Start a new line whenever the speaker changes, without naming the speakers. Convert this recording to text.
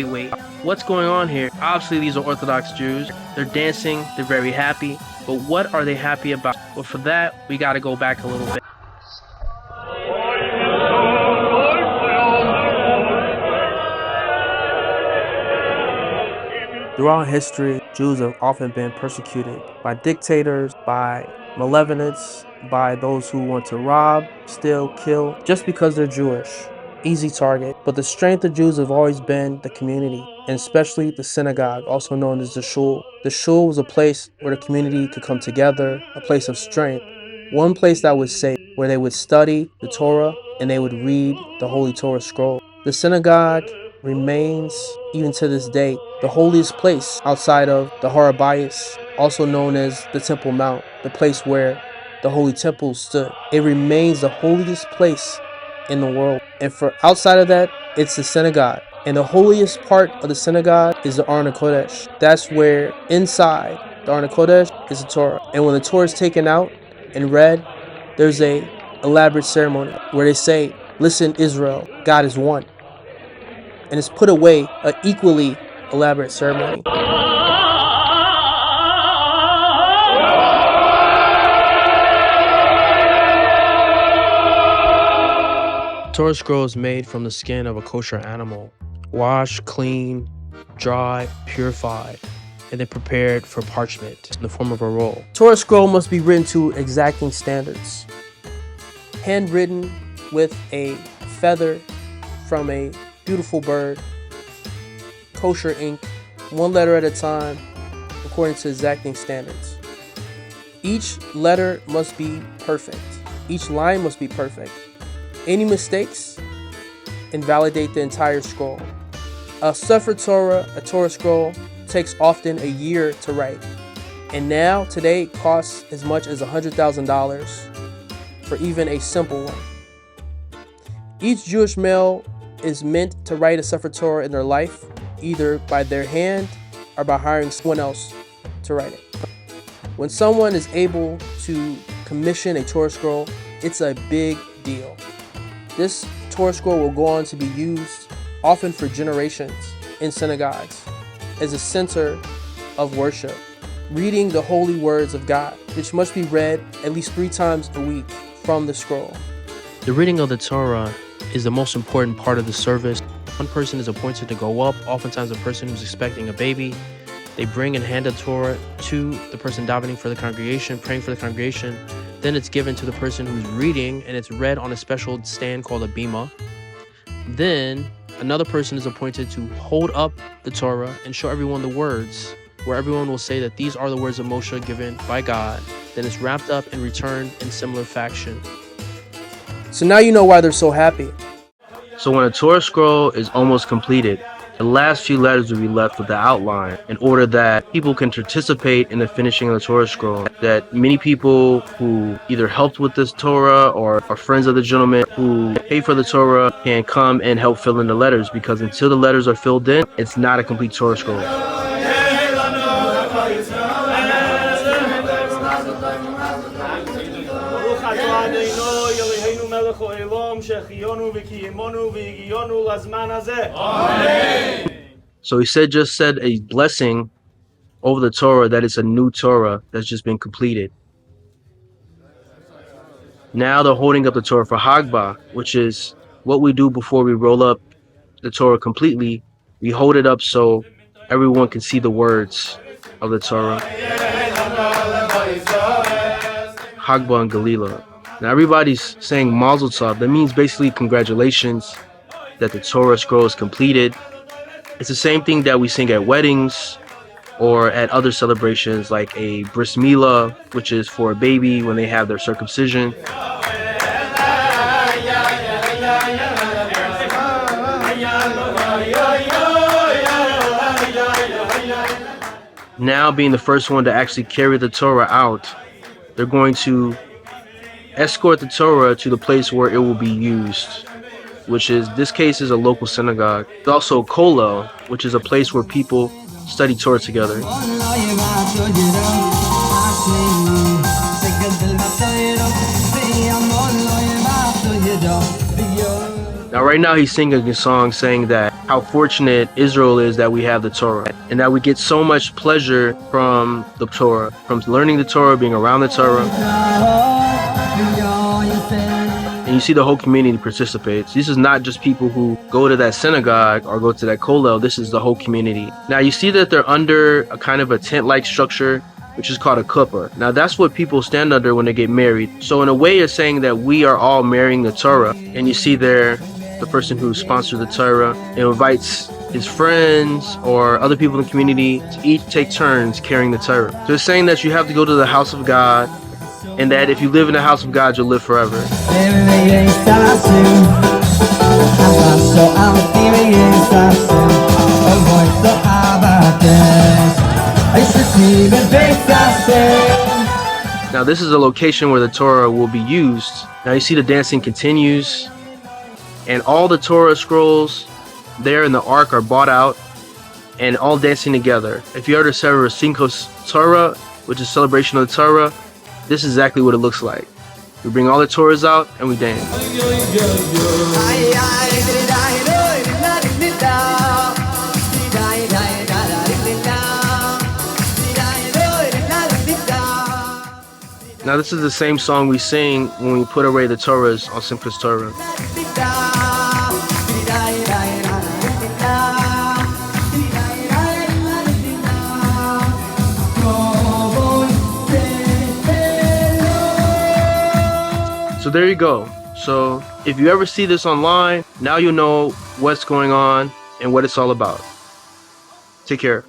Wait. What's going on here? Obviously, these are Orthodox Jews. They're dancing. They're very happy. But what are they happy about? Well, for that, we got to go back a little bit. Throughout history, Jews have often been persecuted by dictators, by malevolence, by those who want to rob, steal, kill, just because they're Jewish. Easy target. But the strength of Jews have always been the community, and especially the synagogue, also known as the shul. The shul was a place where the community could come together, a place of strength, one place that was safe, where they would study the Torah and they would read the Holy Torah scroll. The synagogue remains, even to this day, the holiest place outside of the Har HaBayis, also known as the Temple Mount, the place where the Holy Temple stood. It remains the holiest place in the world. And for outside of that, it's the synagogue. And the holiest part of the synagogue is the Aron HaKodesh. That's where inside the Aron HaKodesh is the Torah. And when the Torah is taken out and read, there's a elaborate ceremony where they say, "Listen, Israel, God is one." And it's put away, an equally elaborate ceremony. Torah scroll is made from the skin of a kosher animal, washed, clean, dry, purified, and then prepared for parchment in the form of a roll. Torah scroll must be written to exacting standards. Handwritten with a feather from a beautiful bird, kosher ink, one letter at a time, according to exacting standards. Each letter must be perfect. Each line must be perfect. Any mistakes invalidate the entire scroll. A Sefer Torah, a Torah scroll, takes often a year to write. And now, today, it costs as much as $100,000 for even a simple one. Each Jewish male is meant to write a Sefer Torah in their life, either by their hand or by hiring someone else to write it. When someone is able to commission a Torah scroll, it's a big deal. This Torah scroll will go on to be used often for generations in synagogues as a center of worship, reading the holy words of God, which must be read at least 3 times a week from the scroll. The reading of the Torah is the most important part of the service. One person is appointed to go up, oftentimes a person who's expecting a baby. They bring and hand the Torah to the person davening for the congregation, praying for the congregation. Then it's given to the person who's reading, and it's read on a special stand called a bima. Then another person is appointed to hold up the Torah and show everyone the words, where everyone will say that these are the words of Moshe given by God. Then it's wrapped up and returned in similar fashion. So now you know why they're so happy. So when a Torah scroll is almost completed, the last few letters will be left with the outline in order that people can participate in the finishing of the Torah scroll. That many people who either helped with this Torah or are friends of the gentleman who paid for the Torah can come and help fill in the letters, because until the letters are filled in, it's not a complete Torah scroll. So he just said a blessing over the Torah, that it's a new Torah that's just been completed. Now they're holding up the Torah for Hagbah, which is what we do before we roll up the Torah completely. We hold it up so everyone can see the words of the Torah. Hagbah and Galila. Now everybody's saying Mazel Tov. That means basically congratulations that the Torah scroll is completed. It's the same thing that we sing at weddings or at other celebrations like a bris milah, which is for a baby when they have their circumcision. Now being the first one to actually carry the Torah out, they're going to escort the Torah to the place where it will be used, which is, this case is a local synagogue. There's also kollel, which is a place where people study Torah together. Now, right now, he's singing a song saying that how fortunate Israel is that we have the Torah and that we get so much pleasure from the Torah, from learning the Torah, being around the Torah. And you see the whole community participates. This is not just people who go to that synagogue or go to that kollel. This is the whole community. Now, you see that they're under a kind of a tent-like structure, which is called a kuppah. Now, that's what people stand under when they get married. So in a way, it's saying that we are all marrying the Torah. And you see there the person who sponsored the Torah invites his friends or other people in the community to each take turns carrying the Torah. So it's saying that you have to go to the house of God, and that if you live in the house of God, you'll live forever. Now this is a location where the Torah will be used. Now you see the dancing continues, and all the Torah scrolls there in the ark are brought out and all dancing together. If you ever serve a Simchos Torah, which is celebration of the Torah, this is exactly what it looks like. We bring all the Torahs out and we dance. Now this is the same song we sing when we put away the Torahs on Simchas Torah. So there you go. So if you ever see this online, now you know what's going on and what it's all about. Take care.